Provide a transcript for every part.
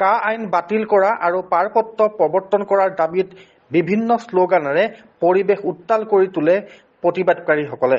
কা আইন বাতিল কৰা আৰু পাৰপত্ৰ প্ৰৱৰ্তন কৰাৰ দাবীত বিভিন্ন শ্লোগানেৰে পৰিৱেশ উত্তাল কৰি তোলে প্ৰতিবাদকাৰীসকলে।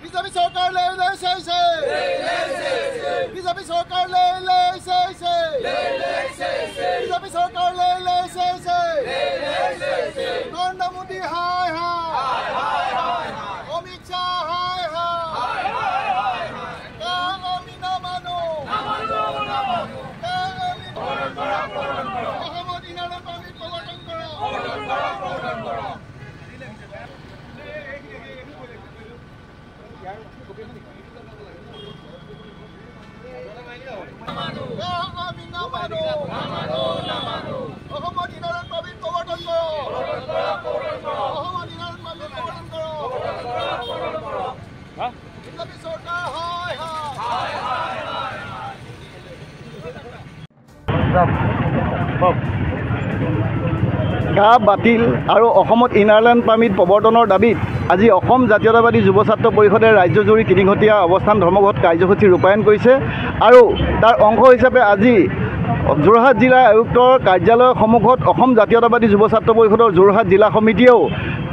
বিজেপি চৰকাৰ লৈ বিজেপি চৰকাৰ বিজেপি চৰকাৰ নৰেন্দ্ৰ মোদী হাই হাই অমিত শ্বাহ হাই হাই আমি নামানো অসমত ইনাৰণ পাৰ্মিট প্ৰৱৰ্তন কৰা। কা বাতিল আৰু অসমত ইনাৰলাইন পাৰ্মিট প্ৰৱৰ্তনৰ দাবীত আজি অসম জাতীয়তাবাদী যুৱ ছাত্ৰ পৰিষদে ৰাজ্যজুৰি তিনিঘণ্টীয়া অৱস্থান ধৰ্মঘট কাৰ্যসূচী ৰূপায়ণ কৰিছে আৰু তাৰ অংশ হিচাপে আজি যোৰহাট জিলা আয়ুক্তৰ কাৰ্যালয়ৰ সন্মুখত অসম জাতীয়তাবাদী যুৱ ছাত্ৰ পৰিষদৰ যোৰহাট জিলা সমিতিয়েও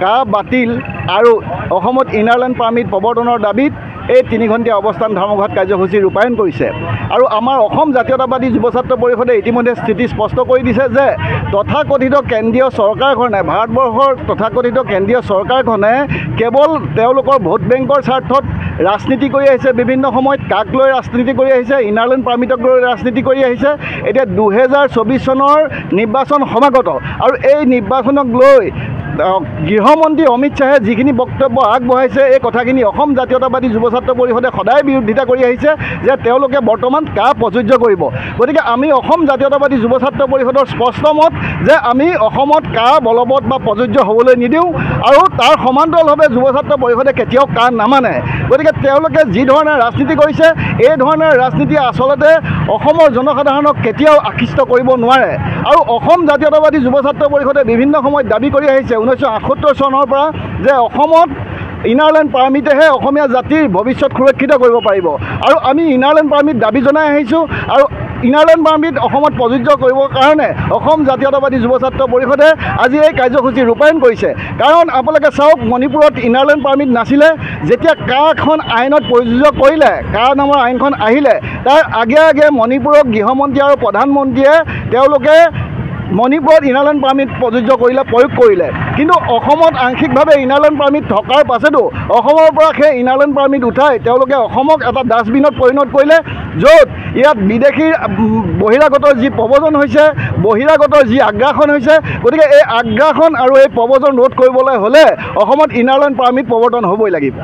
কা বাতিল আৰু অসমত ইনাৰলাইন পাৰ্মিট প্ৰৱৰ্তনৰ দাবীত এই তিনিঘণ্টীয়া অৱস্থান ধৰ্মঘট কাৰ্যসূচী ৰূপায়ণ কৰিছে। আৰু আমাৰ অসম জাতীয়তাবাদী যুৱ ছাত্ৰ পৰিষদে ইতিমধ্যে স্থিতি স্পষ্ট কৰি দিছে যে তথাকথিত কেন্দ্ৰীয় চৰকাৰখনে ভাৰতবৰ্ষৰ তথাকথিত কেন্দ্ৰীয় চৰকাৰখনে কেৱল তেওঁলোকৰ ভোট বেংকৰ স্বাৰ্থত ৰাজনীতি কৰি আহিছে। বিভিন্ন সময়ত কাক লৈ ৰাজনীতি কৰি আহিছে, ইনাৰলাইন পাৰ্মিটক লৈ ৰাজনীতি কৰি আহিছে। এতিয়া 2024 চনৰ নিৰ্বাচন সমাগত আৰু এই নিৰ্বাচনক লৈ গৃহমন্ত্ৰী অমিত শ্বাহে যিখিনি বক্তব্য আগবঢ়াইছে এই কথাখিনি অসম জাতীয়তাবাদী যুৱ ছাত্ৰ পৰিষদে সদায় বিৰোধিতা কৰি আহিছে যে তেওঁলোকে বৰ্তমান কা প্ৰযোজ্য কৰিব। গতিকে আমি অসম জাতীয়তাবাদী যুৱ ছাত্ৰ পৰিষদৰ স্পষ্ট মত যে আমি অসমত কা বলবৎ বা প্ৰযোজ্য হ'বলৈ নিদিওঁ আৰু তাৰ সমান্তৰালভাৱে যুৱ ছাত্ৰ পৰিষদে কেতিয়াও কা নামানে। গতিকে তেওঁলোকে যি ধৰণে ৰাজনীতি কৰিছে এই ধৰণৰ ৰাজনীতি আচলতে অসমৰ জনসাধাৰণক কেতিয়াও আকৃষ্ট কৰিব নোৱাৰে। আৰু অসম জাতীয়তাবাদী যুৱ ছাত্ৰ পৰিষদে বিভিন্ন সময়ত দাবী কৰি আহিছে 1978 চনৰ পৰা যে অসমত ইনাৰলাইন পাৰ্মিটেহে অসমীয়া জাতিৰ ভৱিষ্যত সুৰক্ষিত কৰিব পাৰিব আৰু আমি ইনাৰলাইন পাৰ্মিট দাবী জনাই আহিছোঁ। আৰু ইনাৰলাইন পাৰ্মিট অসমত প্ৰযোজ্য কৰিবৰ কাৰণে অসম জাতীয়তাবাদী যুৱ ছাত্ৰ পৰিষদে আজি এই কাৰ্যসূচী ৰূপায়ণ কৰিছে। কাৰণ আপোনালোকে চাওক, মণিপুৰত ইনাৰলাইন পাৰ্মিট নাছিলে, যেতিয়া কাখন আইনত প্ৰযোজ্য কৰিলে, কা নামৰ আইনখন আহিলে তাৰ আগে আগে মণিপুৰৰ গৃহমন্ত্ৰী আৰু প্ৰধানমন্ত্ৰীয়ে তেওঁলোকে মণিপুৰত ইনাৰলাইন পাৰ্মিট প্ৰযোজ্য কৰিলে, প্ৰয়োগ কৰিলে। কিন্তু অসমত আংশিকভাৱে ইনাৰলাইন পাৰ্মিট থকাৰ পাছতো অসমৰ পৰা সেই ইনাৰলাইন পাৰ্মিট উঠাই তেওঁলোকে অসমক এটা ডাষ্টবিনত পৰিণত কৰিলে, য'ত ইয়াত বিদেশীৰ বহিৰাগতৰ যি প্ৰব্ৰজন হৈছে, বহিৰাগতৰ যি আগ্ৰাসন হৈছে। গতিকে এই আগ্ৰাসন আৰু এই প্ৰব্ৰজন ৰোধ কৰিবলৈ হ'লে অসমত ইনাৰলাইন পাৰ্মিট প্ৰৱৰ্তন হ'বই লাগিব।